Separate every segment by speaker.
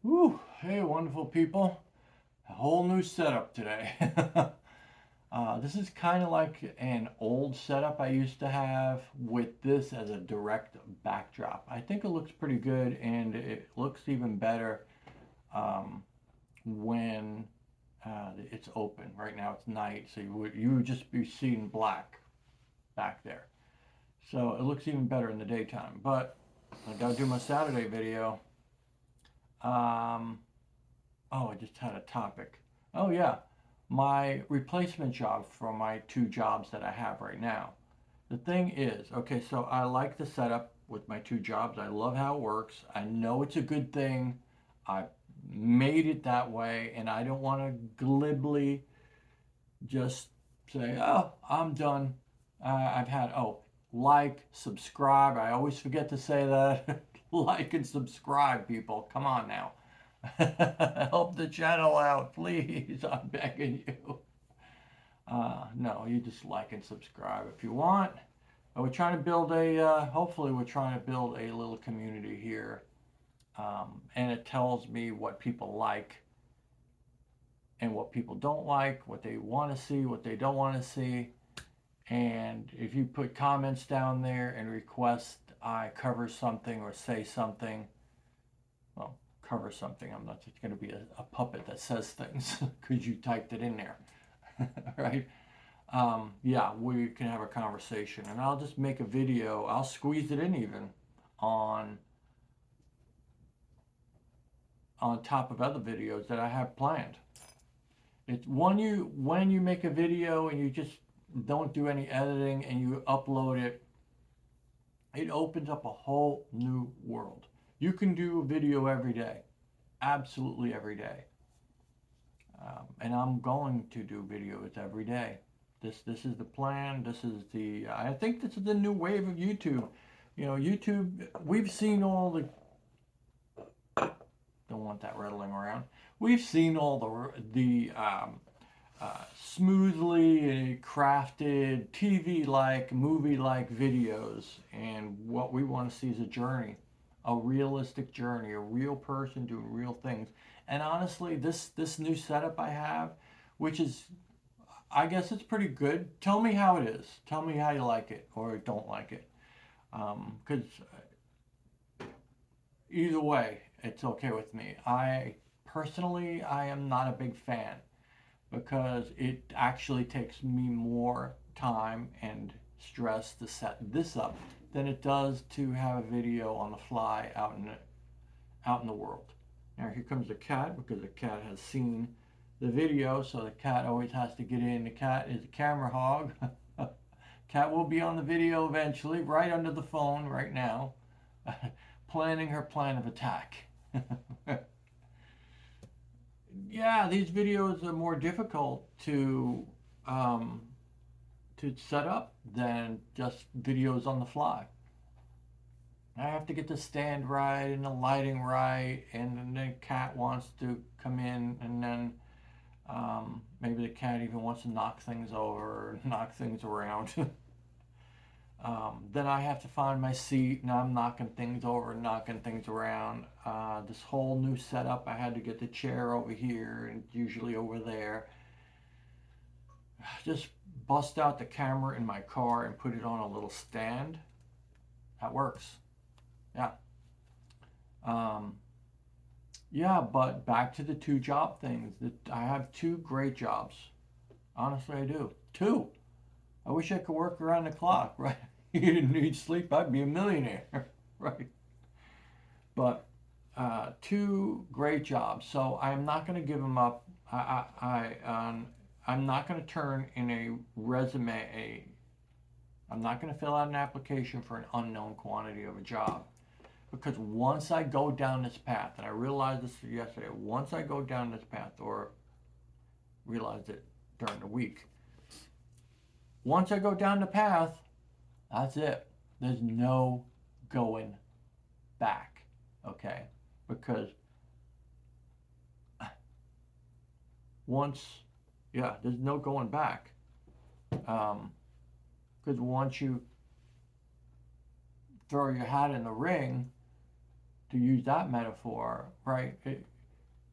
Speaker 1: Woo! Hey, wonderful people. A whole new setup today. This is kind of like an old setup I used to have with this as a direct backdrop. I think it looks pretty good and it looks even better um, when it's open. Right now it's night, so you would just be seeing black back there. So it looks even better in the daytime. But I gotta do my Saturday video. Um, Oh, I just had a topic. Oh, yeah. My replacement job for my two jobs that I have right now. The thing is, okay, so I like the setup with my two jobs. I love how it works. I know it's a good thing. I made it that way, and I don't want to glibly just say, oh, I'm done. I've had, like, subscribe. I always forget to say that. Like and subscribe, people. Come on now. Help the channel out, please. I'm begging you. No, you just like and subscribe if you want. We're trying to build hopefully, we're trying to build a little community here. And it tells me what people like and what people don't like, what they want to see, what they don't want to see. And if you put comments down there and request I cover something or say something, well, cover something. I'm not just going to be a puppet that says things because you typed it in there, right? Yeah, we can have a conversation, and I'll just make a video. I'll squeeze it in even on on top of other videos that I have planned. It's when you make a video and you just don't do any editing and you upload it, it opens up a whole new world. You can do a video every day, absolutely every day. And I'm going to do videos every day. This is the plan. This is the I think this is the new wave of YouTube. You know, YouTube. We've seen all the don't want that rattling around. We've seen all the smoothly crafted TV-like, movie-like videos, and what we want to see is a journey, a realistic journey, a real person doing real things. And honestly, this new setup I have, which is I guess it's pretty good. Tell me how it is. Tell me how you like it or don't like it. Because either way, it's okay with me. I personally, I am not a big fan because it actually takes me more time and stress to set this up than it does to have a video on the fly out in the world. Now here comes the cat because the cat has seen the video, so the cat always has to get in. The cat is a camera hog. Cat will be on the video eventually, right under the phone right now, planning her plan of attack. Yeah, these videos are more difficult um, to set up than just videos on the fly. I have to get the stand right and the lighting right, and then the cat wants to come in, and then maybe the cat even wants to knock things over or knock things around. Then I have to find my seat, and I'm knocking things over and knocking things around. This whole new setup, I had to get the chair over here and usually over there. Just bust out the camera in my car and put it on a little stand. That works. Yeah. Um, yeah, but back to the two job things. I have two great jobs. Honestly, I do. Two. I wish I could work around the clock, right? You didn't need sleep, I'd be a millionaire, right? But two great jobs. So I'm not going to give them up. I'm not going to turn in a resume. I'm not going to fill out an application for an unknown quantity of a job because once I go down this path, and I realized this yesterday, once I go down this path, or realized it during the week, once I go down the path, that's it. There's no going back, okay? Because once, yeah, there's no going back. Because once you throw your hat in the ring, to use that metaphor, right?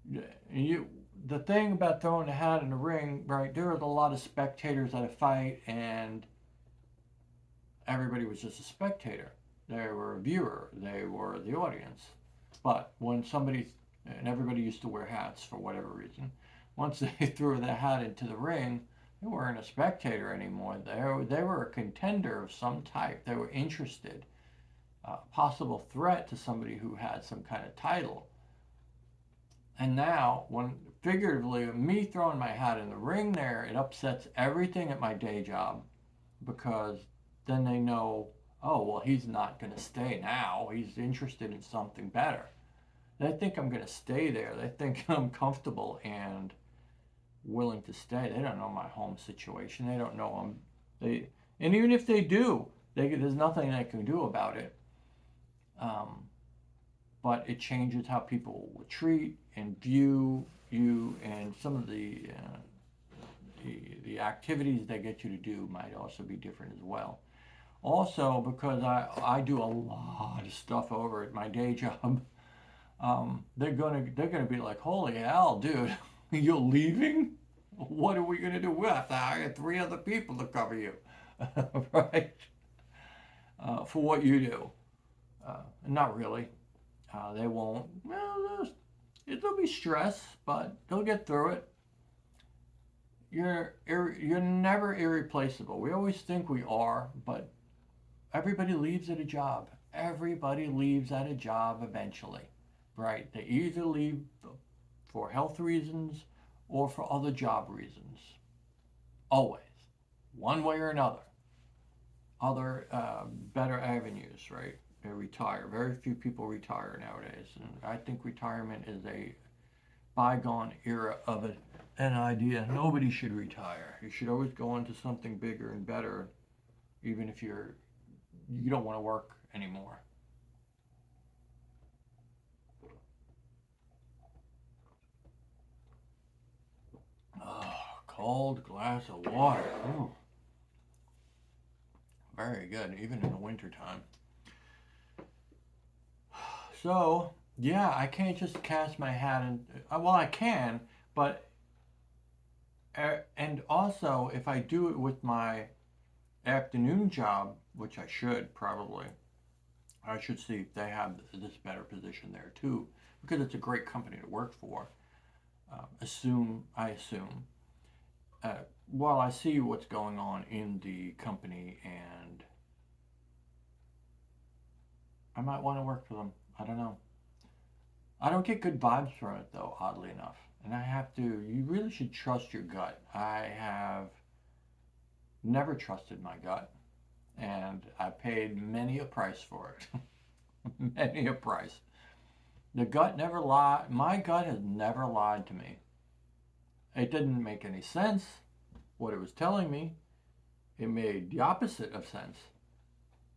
Speaker 1: the thing about throwing a hat in the ring, right? There was a lot of spectators at a fight, and everybody was just a spectator. They were a viewer. They were the audience. But when somebody, and everybody used to wear hats for whatever reason, once they threw that hat into the ring, they weren't a spectator anymore. They were a contender of some type. They were interested, possible threat to somebody who had some kind of title. And now, when figuratively, me throwing my hat in the ring there, it upsets everything at my day job because then they know, oh, well, he's not going to stay now. He's interested in something better. They think I'm going to stay there. They think I'm comfortable and willing to stay. They don't know my home situation. They don't know they, and even if they do, there's nothing they can do about it. Um, but it changes how people will treat and view you, and some of the activities they get you to do might also be different as well. Also, because I do a lot of stuff over at my day job, they're gonna be like, "Holy hell, dude, you're leaving? What are we gonna do? We have to hire 3 other people to cover you, right? For what you do." Not really. They won't. Well, it'll be stress, but they'll get through it. You're never irreplaceable. We always think we are, but everybody leaves at a job. Everybody leaves at a job eventually, right? They either leave for health reasons or for other job reasons. Always, one way or another. Other better avenues, right? They retire. Very few people retire nowadays, and I think retirement is a bygone era of an idea. Nobody should retire. You should always go into something bigger and better, even if you don't want to work anymore. Oh, cold glass of water. Ooh, very good, even in the wintertime. So, yeah, I can't just cast my hat and, well, I can, but, and also if I do it with my afternoon job, which I should probably, I should see if they have this better position there too, because it's a great company to work for. I assume. Well, I see what's going on in the company, and I might want to work for them. I don't know. I don't get good vibes from it though, oddly enough. And I have to, you really should trust your gut. I have never trusted my gut, and I paid many a price for it. Many a price. The gut never lied. My gut has never lied to me. It didn't make any sense what it was telling me. It made the opposite of sense,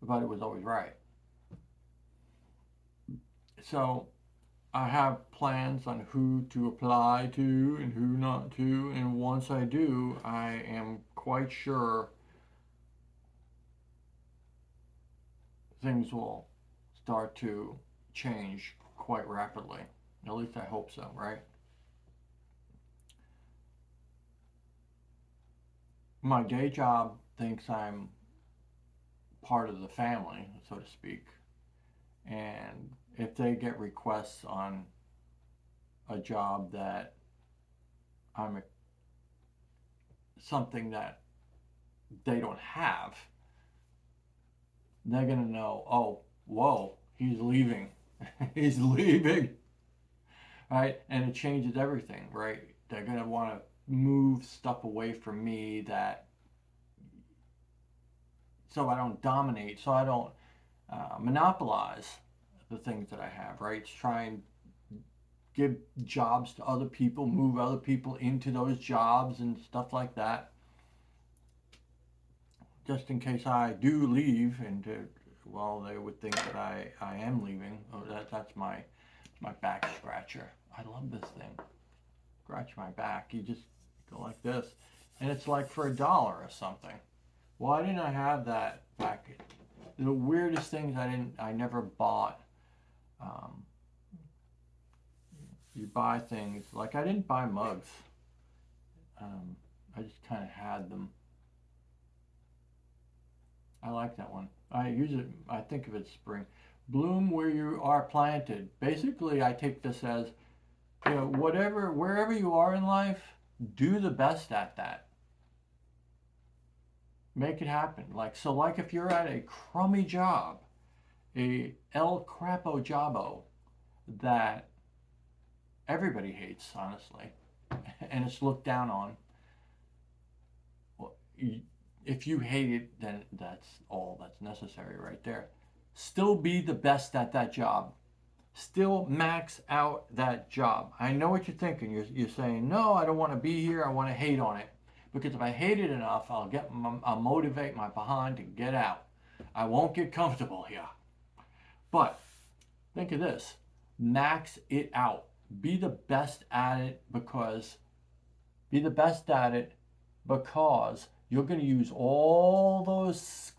Speaker 1: but it was always right. So I have plans on who to apply to and who not to, and once I do, I am quite sure things will start to change quite rapidly. At least I hope so, right? My day job thinks I'm part of the family, so to speak. And if they get requests on a job that I'm something that they don't have, they're going to know, oh, whoa, he's leaving. He's leaving, right? And it changes everything, right? They're going to want to move stuff away from me that so I don't dominate, so I don't monopolize the things that I have, right? It's try and give jobs to other people, move other people into those jobs and stuff like that, just in case I do leave and well, they would think that I am leaving. Oh, that's my back scratcher. I love this thing. Scratch my back. You just go like this, and it's like for $1 or something. Why didn't I have that back? The weirdest things I never bought. Um, You buy things like I didn't buy mugs. I just kind of had them. I like that one. I use it. I think of it spring. Bloom where you are planted. Basically, I take this as, whatever, wherever you are in life, do the best at that. Make it happen. Like if you're at a crummy job, a El Crapo Jobbo that everybody hates, honestly, and it's looked down on. Well, if you hate it, then that's all that's necessary right there. Still be the best at that job. Still max out that job. I know what you're thinking. You're saying, no, I don't want to be here. I want to hate on it. Because if I hate it enough, I'll motivate my behind to get out. I won't get comfortable here. But think of this, max it out. Be the best at it because be the best at it because you're going to use all those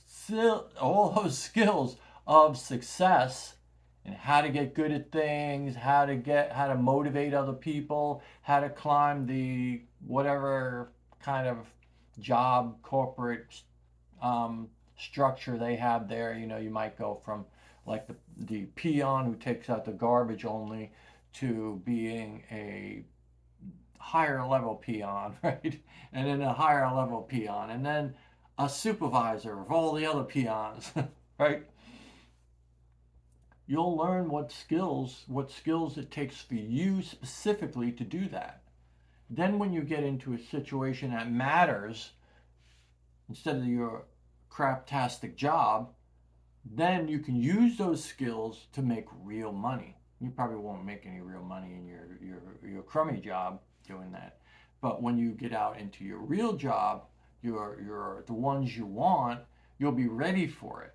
Speaker 1: skills of success and how to get good at things, how to motivate other people, how to climb the whatever kind of job corporate structure they have there. You might go from like the peon who takes out the garbage only to being a higher level peon, right? And then a higher level peon, and then a supervisor of all the other peons, right? You'll learn what skills it takes for you specifically to do that. Then when you get into a situation that matters, instead of your craptastic job, then you can use those skills to make real money. You probably won't make any real money in your crummy job doing that. But when you get out into your real job, the ones you want, you'll be ready for it.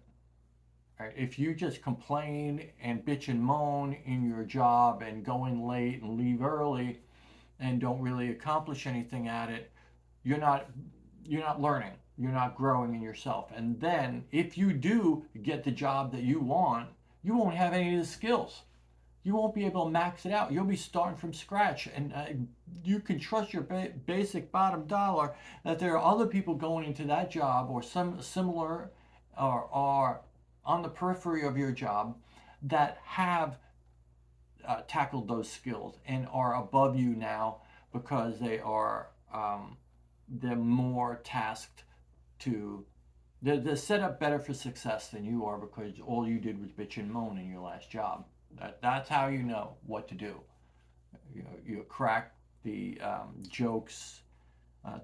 Speaker 1: Right? If you just complain and bitch and moan in your job and go in late and leave early and don't really accomplish anything at it, you're not learning. You're not growing in yourself. And then if you do get the job that you want, you won't have any of the skills. You won't be able to max it out. You'll be starting from scratch. And you can trust your basic bottom dollar that there are other people going into that job or some similar or on the periphery of your job that have tackled those skills and are above you now because they're more tasked to they're set up better for success than you are because all you did was bitch and moan in your last job. That's how you know what to do. You crack the jokes,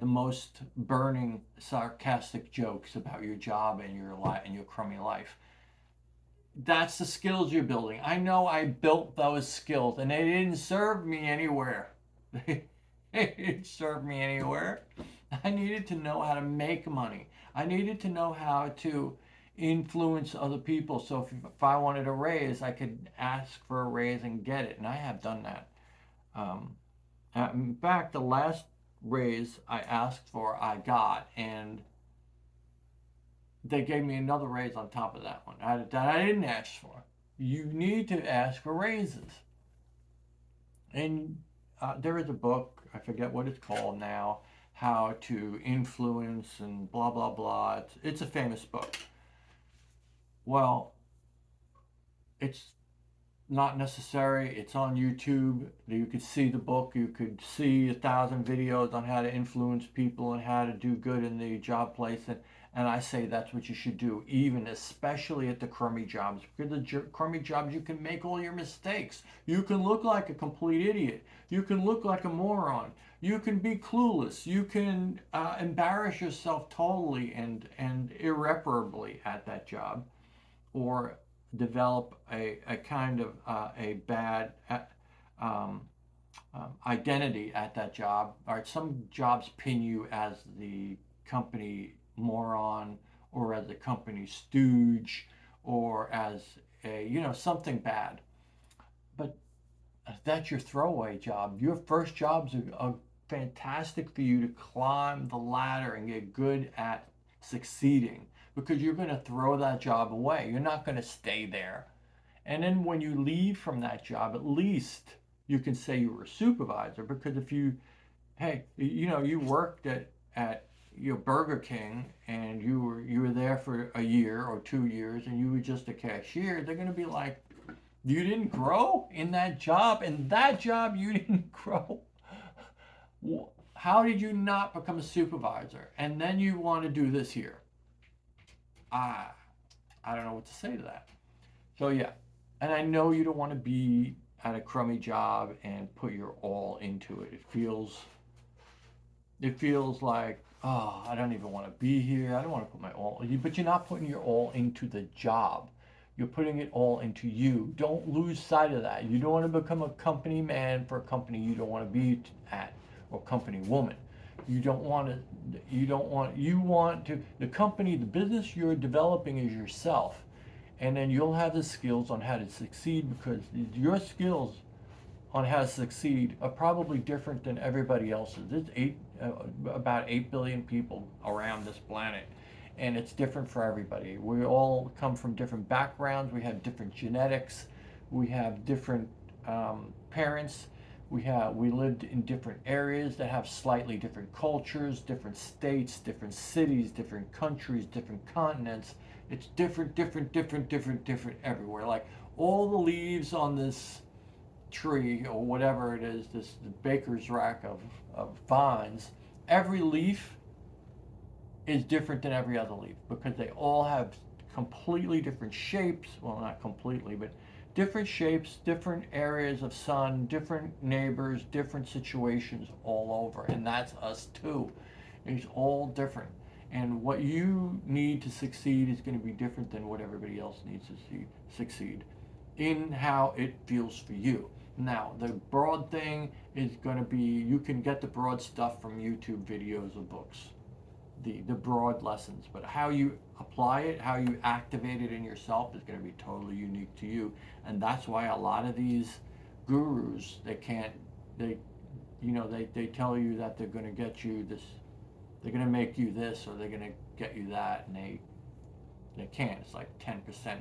Speaker 1: the most burning, sarcastic jokes about your job and your life and your crummy life. That's the skills you're building. I know I built those skills, and they didn't serve me anywhere. They didn't serve me anywhere. I needed to know how to make money. I needed to know how to influence other people. So if I wanted a raise, I could ask for a raise and get it. And I have done that. Um, in fact, the last raise I asked for, I got. And they gave me another raise on top of that one that I didn't ask for. You need to ask for raises. And there is a book, I forget what it's called now, How to Influence and blah, blah, blah. It's a famous book. Well, it's not necessary. It's on YouTube. You could see the book. You could see 1,000 videos on how to influence people and how to do good in the job place. And I say that's what you should do, even especially at the crummy jobs. Because the crummy jobs, you can make all your mistakes. You can look like a complete idiot. You can look like a moron. You can be clueless. You can embarrass yourself totally and irreparably at that job, or develop a kind of a bad identity at that job. All right, some jobs pin you as the company moron or as a company stooge or as something bad. But that's your throwaway job. Your first jobs are fantastic for you to climb the ladder and get good at succeeding because you're going to throw that job away. You're not going to stay there. And then when you leave from that job, at least you can say you were a supervisor, because if you, hey, you worked at your Burger King, and you were there for a year or 2 years, and you were just a cashier, they're going to be like, you didn't grow in that job, and that job you didn't grow. How did you not become a supervisor? And then you want to do this here. I I don't know what to say to that. So yeah, and I know you don't want to be at a crummy job and put your all into it. It feels like, oh, I don't even want to be here. I don't want to put my all, but you're not putting your all into the job. You're putting it all into you. Don't lose sight of that. You don't want to become a company man for a company you don't want to be at, or company woman. You don't want to, you want to, the company, the business you're developing is yourself. And then you'll have the skills on how to succeed, because your skills on how to succeed are probably different than everybody else's. About 8 billion people around this planet, and it's different for everybody. We all come from different backgrounds. We have different genetics. We have different parents. We lived in different areas that have slightly different cultures, different states, different cities, different countries, different continents. It's different, different, different, different, different everywhere. Like all the leaves on this tree, or whatever it is, this baker's rack of vines, every leaf is different than every other leaf, because they all have completely different shapes. Well, not completely, but different shapes, different areas of sun, different neighbors, different situations all over. And that's us too. It's all different. And what you need to succeed is going to be different than what everybody else needs to succeed in how it feels for you. Now, the broad thing is going to be, you can get the broad stuff from YouTube videos or books, the broad lessons, but how you apply it, how you activate it in yourself is going to be totally unique to you. And that's why a lot of these gurus, they tell you that they're going to get you this, they're going to make you this, or they're going to get you that, and they can't. It's like 10%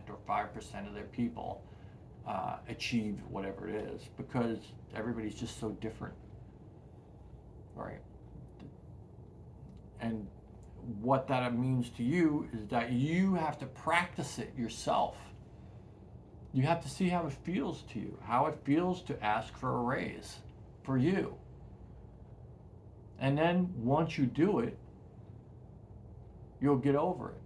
Speaker 1: or 5% of their people achieve whatever it is, because everybody's just so different, right? And what that means to you is that you have to practice it yourself. You have to see how it feels to you, how it feels to ask for a raise for you. And then once you do it, you'll get over it.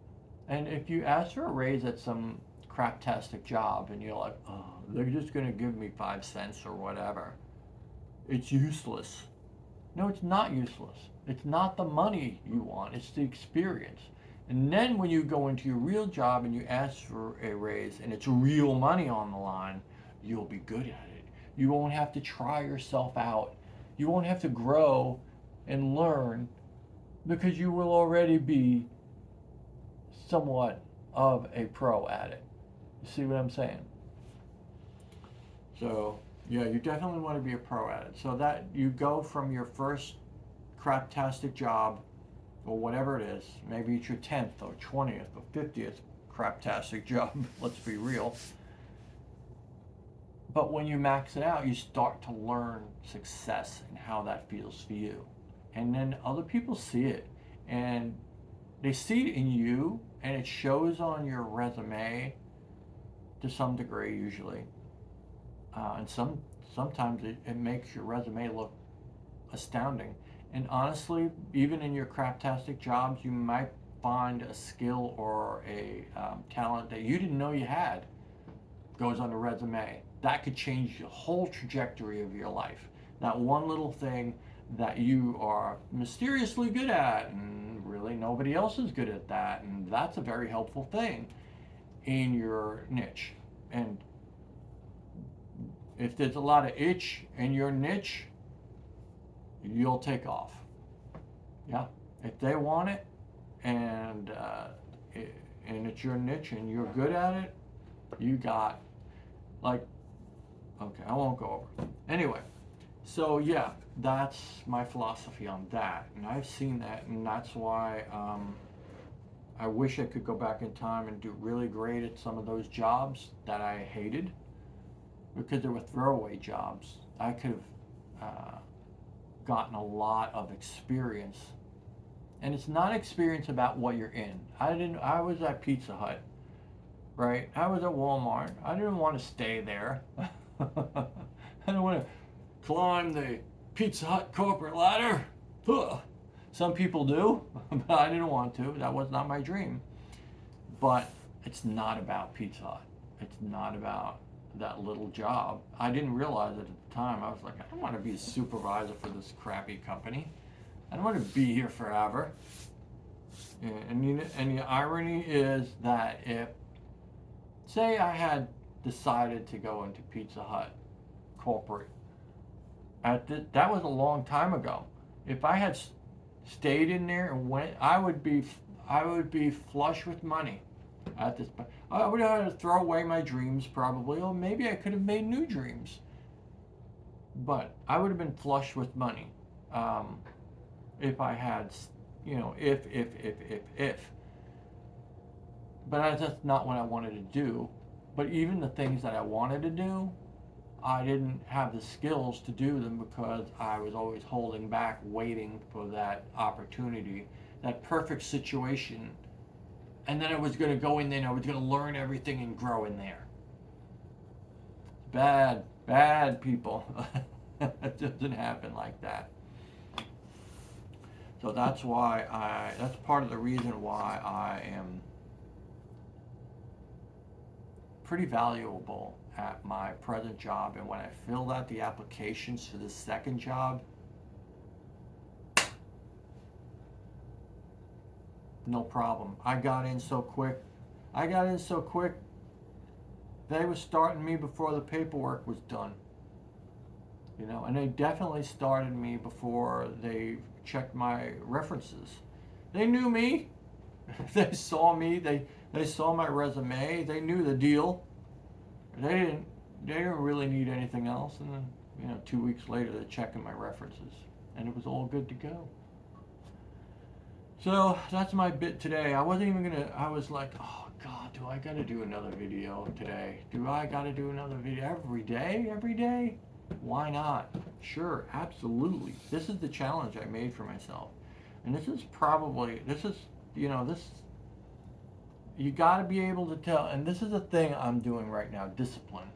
Speaker 1: And if you ask for a raise at some craptastic job and you're like, oh, they're just going to give me 5 cents or whatever, it's useless. No, it's not useless. It's not the money you want, it's the experience. And then when you go into your real job and you ask for a raise and it's real money on the line, you'll be good at it. You won't have to try yourself out. You won't have to grow and learn, because you will already be somewhat of a pro at it. You see what I'm saying? So, yeah, you definitely want to be a pro at it. So that you go from your first craptastic job, or whatever it is, maybe it's your 10th or 20th or 50th craptastic job, let's be real. But when you max it out, you start to learn success and how that feels for you. And then other people see it, and they see it in you, and it shows on your resume to some degree, usually. And sometimes it makes your resume look astounding. And honestly, even in your craptastic jobs, you might find a skill or a talent that you didn't know you had goes on the resume. That could change the whole trajectory of your life. That one little thing that you are mysteriously good at, and really nobody else is good at that, and that's a very helpful thing in your niche. And if there's a lot of itch in your niche, you'll take off. Yeah, if they want it, and it's your niche and you're good at it, you got, like, okay, I won't go over it. Anyway, so yeah, that's my philosophy on that, and I've seen that, and that's why I wish I could go back in time and do really great at some of those jobs that I hated, because they were throwaway jobs. I could have gotten a lot of experience. And it's not experience about what you're in. I was at Pizza Hut, right? I was at Walmart. I didn't want to stay there. I didn't want to climb the Pizza Hut corporate ladder. Ugh. Some people do, but I didn't want to. That was not my dream. But it's not about Pizza Hut. It's not about that little job. I didn't realize it at the time. I was like, I don't want to be a supervisor for this crappy company. I don't want to be here forever. And the irony is that if, say I had decided to go into Pizza Hut corporate, that was a long time ago. If I had stayed in there and went, I would be flush with money at this point. I would have had to throw away my dreams probably, or maybe I could have made new dreams. But I would have been flush with money if I had, if. But that's not what I wanted to do. But even the things that I wanted to do, I didn't have the skills to do them because I was always holding back, waiting for that opportunity, that perfect situation. And then I was going to go in there and I was going to learn everything and grow in there. Bad people. It doesn't happen like that. So that's part of the reason why I am pretty valuable at my present job. And when I filled out the applications for this second job, no problem. I got in so quick. They were starting me before the paperwork was done. And they definitely started me before they checked my references. They knew me. They saw me. They saw my resume. They knew the deal. They didn't really need anything else. And then, 2 weeks later, they're checking my references, and it was all good to go. So that's my bit today. I wasn't even gonna. I was like, oh God, do I gotta do another video today? Do I gotta do another video every day? Every day? Why not? Sure, absolutely. This is the challenge I made for myself, and this, you got to be able to tell, and this is the thing I'm doing right now, discipline.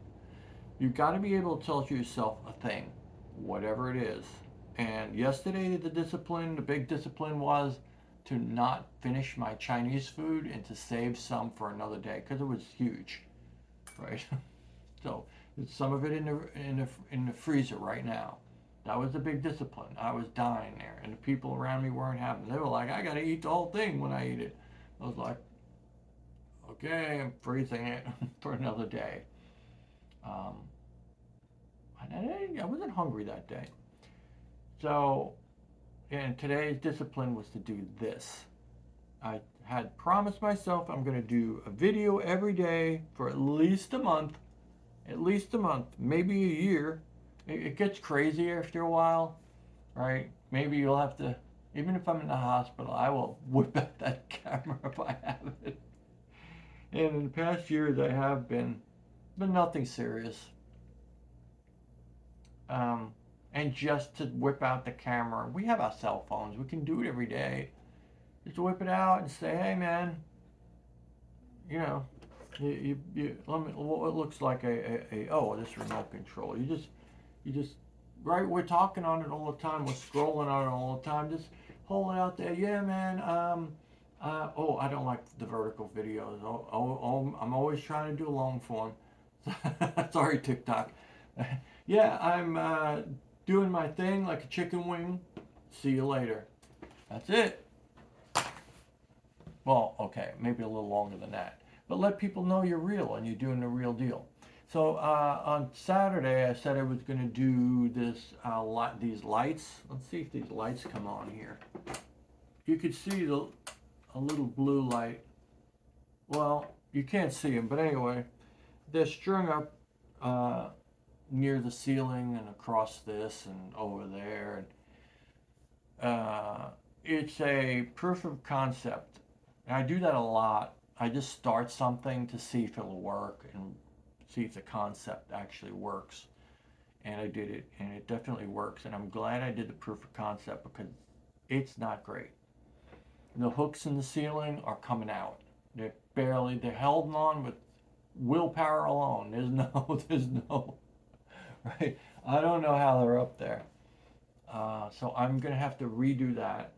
Speaker 1: You got to be able to tell yourself a thing, whatever it is. And yesterday, the big discipline was to not finish my Chinese food and to save some for another day, because it was huge, right? So there's some of it in the freezer right now. That was the big discipline. I was dying there, and the people around me weren't having. They were like, I got to eat the whole thing when I eat it. I was like, okay, I'm freezing it for another day. I wasn't hungry that day. So, and today's discipline was to do this. I had promised myself I'm going to do a video every day for at least a month, maybe a year. It gets crazy after a while, right? Maybe you'll have to, even if I'm in the hospital, I will whip out that camera if I have it. And in the past years, I have been, but nothing serious. And just to whip out the camera, we have our cell phones. We can do it every day. Just whip it out and say, hey man, what looks like this remote control. You just, right, we're talking on it all the time. We're scrolling on it all the time. Just hold it out there. Yeah, man. I don't like the vertical videos. I'm always trying to do long form. Sorry, TikTok. Yeah, I'm doing my thing like a chicken wing. See you later. That's it. Well, okay, maybe a little longer than that. But let people know you're real and you're doing the real deal. So on Saturday, I said I was going to do these lights. Let's see if these lights come on here. You could see a little blue light. Well, you can't see them, but anyway, they're strung up near the ceiling and across this and over there. And it's a proof of concept. And I do that a lot. I just start something to see if it'll work and see if the concept actually works. and I did it, and it definitely works. And I'm glad I did the proof of concept because it's not great. The hooks in the ceiling are coming out. They're held on with willpower alone. There's no, right? I don't know how they're up there. So I'm gonna have to redo that.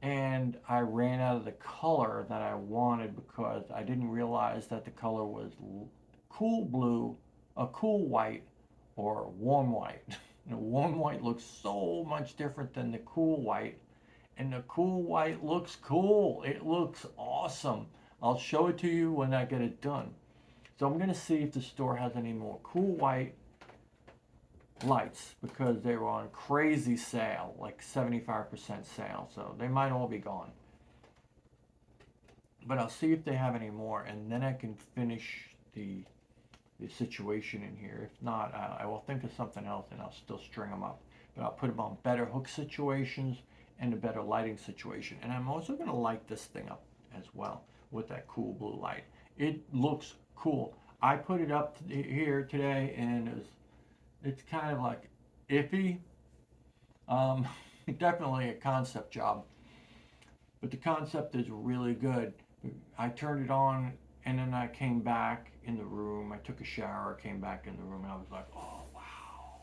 Speaker 1: And I ran out of the color that I wanted because I didn't realize that the color was cool blue, a cool white, or warm white. The warm white looks so much different than the cool white, and the cool white looks cool. It looks awesome. I'll show it to you when I get it done. So I'm gonna see if the store has any more cool white lights because they were on crazy sale, like 75% sale. So they might all be gone. But I'll see if they have any more, and then I can finish the situation in here. If not, I will think of something else and I'll still string them up. But I'll put them on better hook situations and a better lighting situation. And I'm also going to light this thing up as well with that cool blue light. It looks cool. I put it up here today, and it's kind of like iffy. Definitely a concept job, but the concept is really good. I turned it on, and then I came back in the room. I took a shower, came back in the room, and I was like, oh,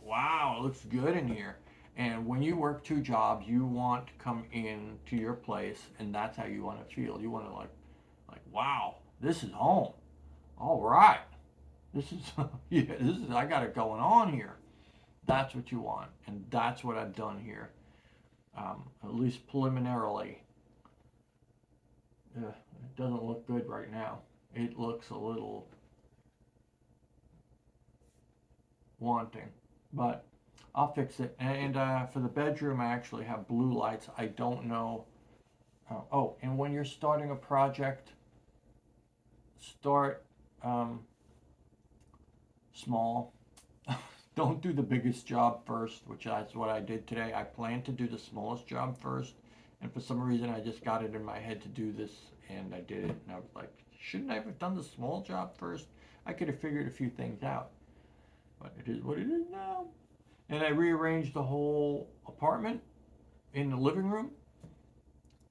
Speaker 1: wow, it looks good in here. And when you work two jobs, you want to come in to your place, and that's how you want to feel. You want to like, wow, this is home. All right, this is I got it going on here. That's what you want, and that's what I've done here, at least preliminarily. It doesn't look good right now. It looks a little wanting, but I'll fix it. And for the bedroom, I actually have blue lights. I don't know. Oh, and when you're starting a project, start small. Don't do the biggest job first, which is what I did today. I planned to do the smallest job first, and for some reason I just got it in my head to do this, and I did it. And I was like, shouldn't I have done the small job first? I could have figured a few things out, but it is what it is now. And I rearranged the whole apartment in the living room,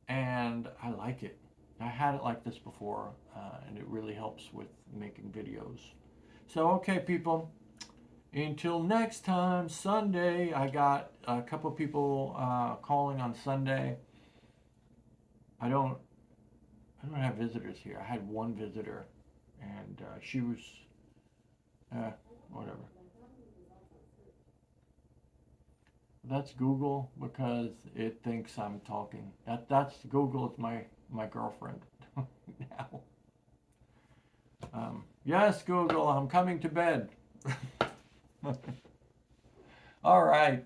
Speaker 1: and I like it. I had it like this before, and it really helps with making videos. So, okay, people, until next time, Sunday, I got a couple people calling on Sunday. I don't have visitors here. I had one visitor, and she was, whatever. That's Google because it thinks I'm talking. That's Google. It's my girlfriend now. Yes, Google, I'm coming to bed. All right.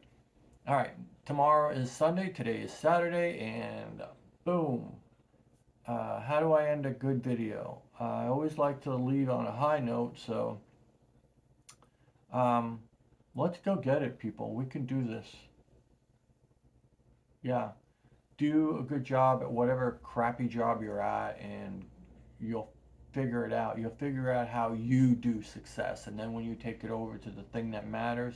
Speaker 1: All right. Tomorrow is Sunday. Today is Saturday, and boom. How do I end a good video? I always like to leave on a high note, so let's go get it, people. We can do this. Yeah. Do a good job at whatever crappy job you're at, and you'll figure it out. You'll figure out how you do success, and then when you take it over to the thing that matters,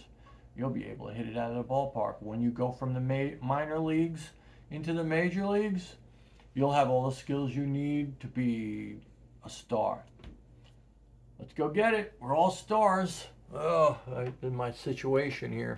Speaker 1: you'll be able to hit it out of the ballpark. When you go from the minor leagues into the major leagues, you'll have all the skills you need to be a star. Let's go get it. We're all stars. Oh, in my situation here.